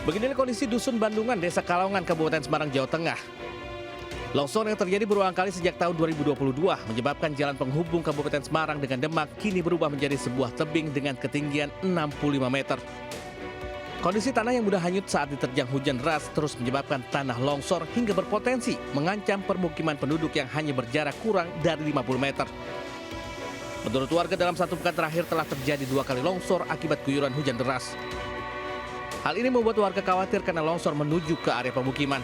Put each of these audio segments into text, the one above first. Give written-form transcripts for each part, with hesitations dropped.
Beginilah kondisi Dusun Bandungan, Desa Kalongan, Kabupaten Semarang, Jawa Tengah. Longsor yang terjadi berulang kali sejak tahun 2022 menyebabkan jalan penghubung Kabupaten Semarang dengan Demak kini berubah menjadi sebuah tebing dengan ketinggian 65 meter. Kondisi tanah yang mudah hanyut saat diterjang hujan deras terus menyebabkan tanah longsor hingga berpotensi mengancam permukiman penduduk yang hanya berjarak kurang dari 50 meter. Menurut warga, dalam satu pekan terakhir telah terjadi 2 kali longsor akibat guyuran hujan deras. Hal ini membuat warga khawatir karena longsor menuju ke area pemukiman.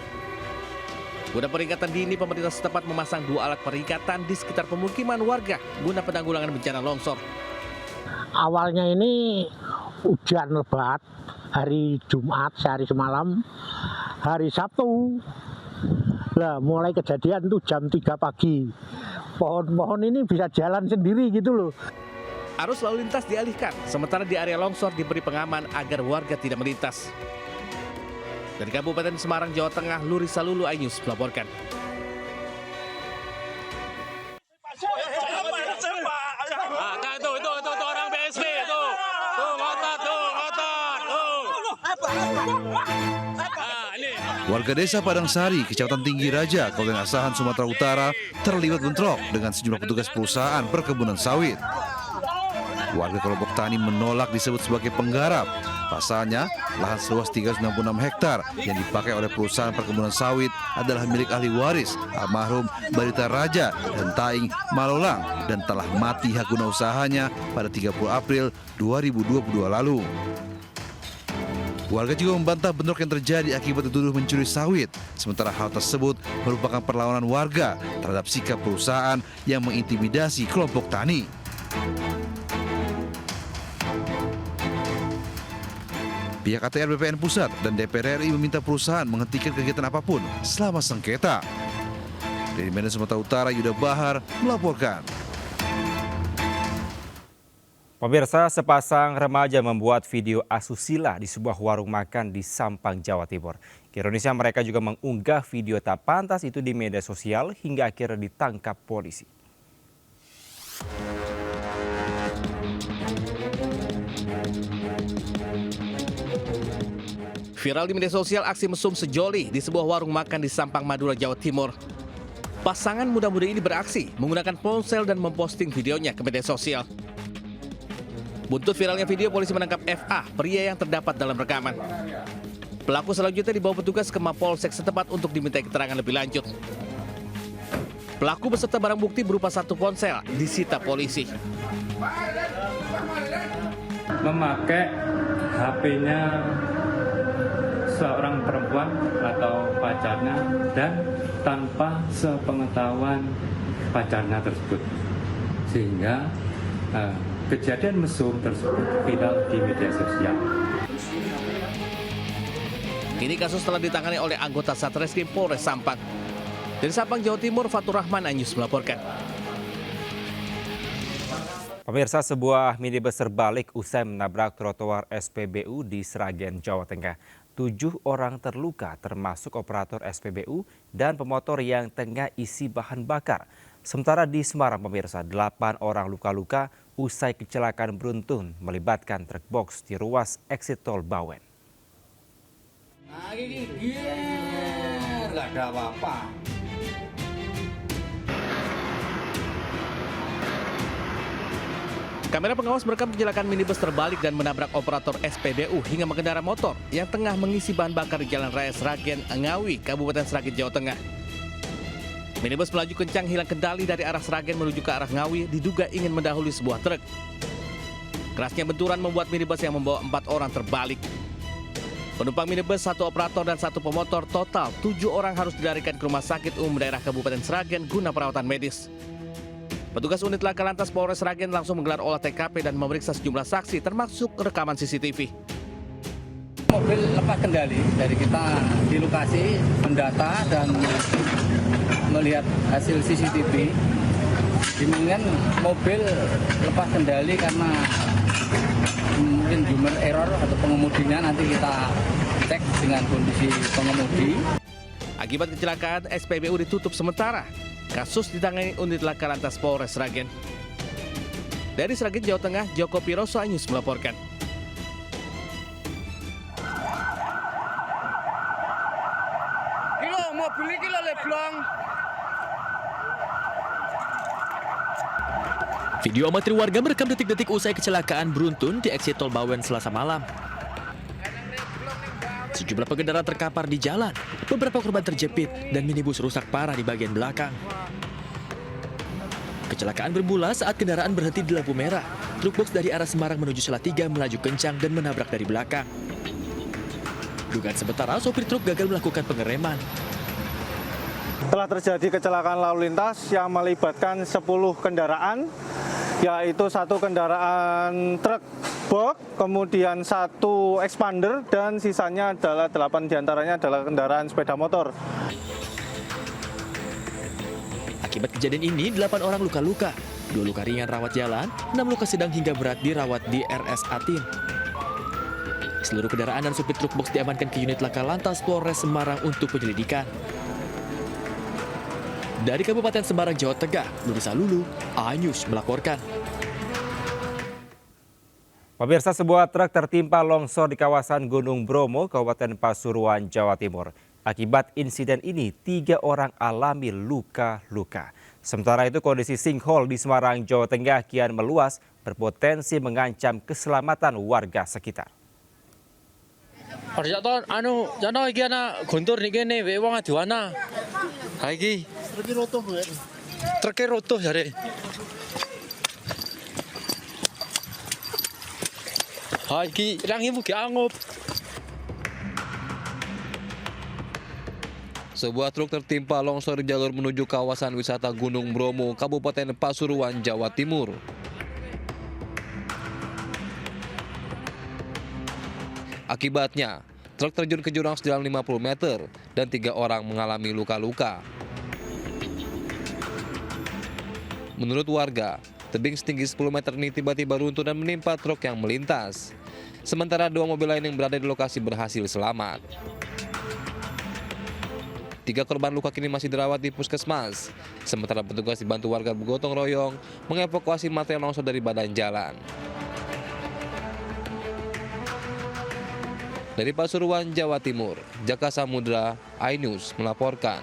Guna peringatan dini, pemerintah setempat memasang 2 alat peringatan di sekitar pemukiman warga guna penanggulangan bencana longsor. Awalnya ini hujan lebat hari Jumat sehari semalam, hari Sabtu lah mulai kejadian tuh jam 3 pagi. Pohon-pohon ini bisa jalan sendiri gitu loh. Arus lalu lintas dialihkan, sementara di area longsor diberi pengaman agar warga tidak melintas. Dari Kabupaten Semarang, Jawa Tengah, Luri Salulu iNews melaporkan. Itu orang BSD tuh ngotot tuh. Warga desa Padangsari, Kecamatan Tinggi Raja, Kabupaten Asahan, Sumatera Utara terlibat bentrok dengan sejumlah petugas perusahaan perkebunan sawit. Warga kelompok tani menolak disebut sebagai penggarap. Pasalnya, lahan seluas 396 hektar yang dipakai oleh perusahaan perkebunan sawit adalah milik ahli waris almarhum Barita Raja dan Taing Malolang dan telah mati hak guna usahanya pada 30 April 2022 lalu. Warga juga membantah bentrok yang terjadi akibat dituduh mencuri sawit. Sementara hal tersebut merupakan perlawanan warga terhadap sikap perusahaan yang mengintimidasi kelompok tani. Pihak ATR BPN Pusat dan DPR RI meminta perusahaan menghentikan kegiatan apapun selama sengketa. Dari Medan, Sumatera Utara, Yuda Bahar melaporkan. Pemirsa, sepasang remaja membuat video asusila di sebuah warung makan di Sampang, Jawa Timur. Ironisnya, mereka juga mengunggah video tak pantas itu di media sosial hingga akhirnya ditangkap polisi. Viral di media sosial aksi mesum sejoli di sebuah warung makan di Sampang, Madura, Jawa Timur. Pasangan muda-mudi ini beraksi menggunakan ponsel dan memposting videonya ke media sosial. Buntut viralnya video, polisi menangkap FA, pria yang terdapat dalam rekaman. Pelaku selanjutnya dibawa petugas ke Mapolsek setempat untuk dimintai keterangan lebih lanjut. Pelaku beserta barang bukti berupa 1 ponsel disita polisi. Memakai HP-nya seorang perempuan atau pacarnya dan tanpa sepengetahuan pacarnya tersebut, sehingga kejadian mesum tersebut viral di media sosial. Ini kasus telah ditangani oleh anggota Satreskrim Polres Sampang. Dari Sampang, Jawa Timur, Fatur Rahman iNews melaporkan. Pemirsa, sebuah minibus terbalik usai menabrak trotoar SPBU di Sragen, Jawa Tengah. 7 orang terluka termasuk operator SPBU dan pemotor yang tengah isi bahan bakar. Sementara di Semarang, pemirsa, 8 orang luka-luka usai kecelakaan beruntun melibatkan truk box di ruas eksit tol Bawen. Nggak ada apa-apa. Kamera pengawas merekam kecelakaan minibus terbalik dan menabrak operator SPBU hingga pengendara motor yang tengah mengisi bahan bakar di Jalan Raya Sragen, Ngawi, Kabupaten Sragen, Jawa Tengah. Minibus melaju kencang hilang kendali dari arah Sragen menuju ke arah Ngawi, diduga ingin mendahului sebuah truk. Kerasnya benturan membuat minibus yang membawa 4 orang terbalik. Penumpang minibus, 1 operator dan 1 pemotor, total 7 orang harus dilarikan ke Rumah Sakit Umum Daerah Kabupaten Sragen guna perawatan medis. Petugas unit laka lantas Polres Sragen langsung menggelar olah TKP dan memeriksa sejumlah saksi termasuk rekaman CCTV. Mobil lepas kendali dari kita di lokasi mendata dan melihat hasil CCTV. Dimungkinkan mobil lepas kendali karena mungkin human error atau pengemudinya, nanti kita cek dengan kondisi pengemudi. Akibat kecelakaan, SPBU ditutup sementara. Kasus ditangani unit laka lantas Polres Sragen. Dari Sragen, Jawa Tengah, Joko Piroso iNews melaporkan. Video amatir warga merekam detik-detik usai kecelakaan beruntun di eksit tol Bawen Selasa malam. Sejumlah pengendara terkapar di jalan, beberapa korban terjepit, dan minibus rusak parah di bagian belakang. Kecelakaan bermula saat kendaraan berhenti di lampu merah. Truk box dari arah Semarang menuju Salatiga melaju kencang dan menabrak dari belakang. Dugaan sementara, sopir truk gagal melakukan pengereman. Telah terjadi kecelakaan lalu lintas yang melibatkan 10 kendaraan, yaitu 1 kendaraan truk box, kemudian 1 expander, dan sisanya adalah 8 diantaranya adalah kendaraan sepeda motor. Akibat kejadian ini, 8 orang luka-luka, 2 luka ringan rawat jalan, 6 luka sedang hingga berat dirawat di RS Atin. Seluruh kendaraan dan supir truk box diamankan ke unit laka lantas Polres Semarang untuk penyelidikan. Dari Kabupaten Semarang, Jawa Tengah, Nurisa Lulu, iNews melaporkan. Pemirsa, sebuah truk tertimpa longsor di kawasan Gunung Bromo, Kabupaten Pasuruan, Jawa Timur. Akibat insiden ini, 3 orang alami luka-luka. Sementara itu, kondisi sinkhole di Semarang, Jawa Tengah kian meluas, berpotensi mengancam keselamatan warga sekitar. iki ana guntur niki kene wae wong aduana. Ha iki truk roto jare. Ha iki ilang ibu ki angup. Sebuah truk tertimpa longsor di jalur menuju kawasan wisata Gunung Bromo, Kabupaten Pasuruan, Jawa Timur. Akibatnya, truk terjun ke jurang sedalam 50 meter dan 3 orang mengalami luka-luka. Menurut warga, tebing setinggi 10 meter ini tiba-tiba runtuh dan menimpa truk yang melintas. Sementara 2 mobil lain yang berada di lokasi berhasil selamat. 3 korban luka kini masih dirawat di puskesmas. Sementara petugas dibantu warga bergotong royong mengevakuasi material longsor dari badan jalan. Dari Pasuruan, Jawa Timur, Jaka Samudra, iNews melaporkan.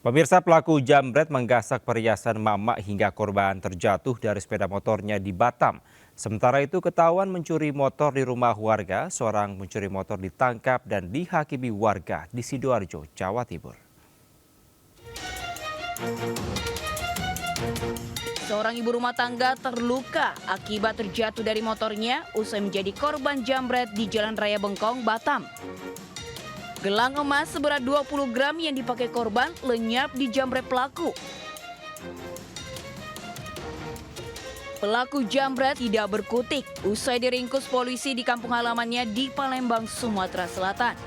Pemirsa, pelaku jambret menggasak perhiasan mama hingga korban terjatuh dari sepeda motornya di Batam. Sementara itu, ketahuan mencuri motor di rumah warga, seorang pencuri motor ditangkap dan dihakimi warga di Sidoarjo, Jawa Timur. Seorang ibu rumah tangga terluka akibat terjatuh dari motornya usai menjadi korban jambret di Jalan Raya Bengkong, Batam. Gelang emas seberat 20 gram yang dipakai korban lenyap di jambret pelaku. Pelaku jambret tidak berkutik usai diringkus polisi di kampung halamannya di Palembang, Sumatera Selatan.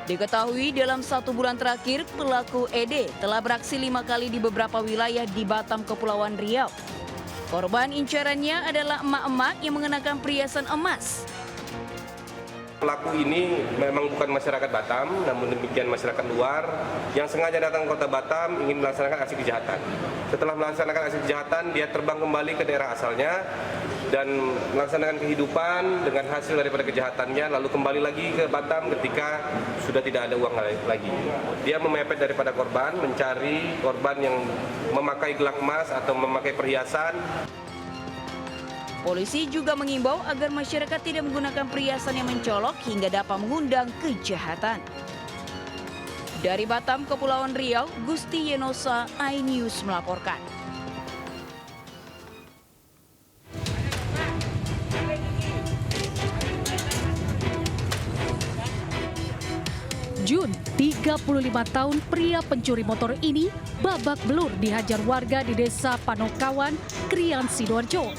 Diketahui dalam 1 bulan terakhir, pelaku ED telah beraksi 5 kali di beberapa wilayah di Batam, Kepulauan Riau. Korban incarannya adalah emak-emak yang mengenakan perhiasan emas. Pelaku ini memang bukan masyarakat Batam, namun demikian masyarakat luar yang sengaja datang ke kota Batam ingin melaksanakan aksi kejahatan. Setelah melaksanakan aksi kejahatan, dia terbang kembali ke daerah asalnya dan melaksanakan kehidupan dengan hasil daripada kejahatannya, lalu kembali lagi ke Batam ketika sudah tidak ada uang lagi. Dia memepet daripada korban, mencari korban yang memakai gelang emas atau memakai perhiasan. Polisi juga mengimbau agar masyarakat tidak menggunakan perhiasan yang mencolok hingga dapat mengundang kejahatan. Dari Batam, Kepulauan Riau, Gusti Yenosa, iNews melaporkan. Jun, 35 tahun pria pencuri motor ini babak belur dihajar warga di Desa Panokawan, Krian, Sidoarjo.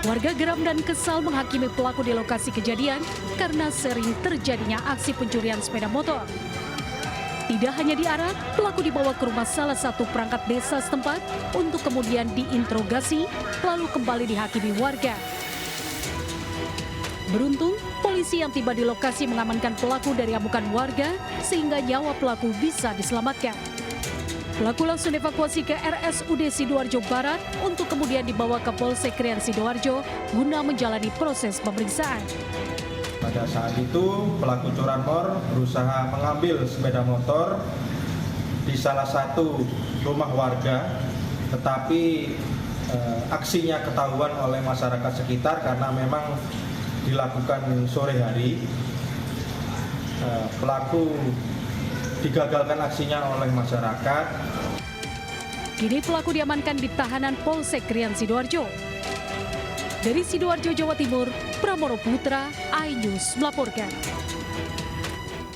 Warga geram dan kesal menghakimi pelaku di lokasi kejadian karena sering terjadinya aksi pencurian sepeda motor. Tidak hanya diarak, pelaku dibawa ke rumah salah satu perangkat desa setempat untuk kemudian diinterogasi, lalu kembali dihakimi warga. Beruntung, polisi yang tiba di lokasi mengamankan pelaku dari amukan warga sehingga nyawa pelaku bisa diselamatkan. Pelaku langsung dievakuasi ke RSUD Sidoarjo Barat untuk kemudian dibawa ke Polsek Krian Sidoarjo guna menjalani proses pemeriksaan. Pada saat itu pelaku curanmor berusaha mengambil sepeda motor di salah satu rumah warga, tetapi aksinya ketahuan oleh masyarakat sekitar karena memang dilakukan sore hari. Pelaku digagalkan aksinya oleh masyarakat. Kini pelaku diamankan di tahanan Polsek Krian Sidoarjo. Dari Sidoarjo, Jawa Timur, Pramoro Putra, iNews melaporkan.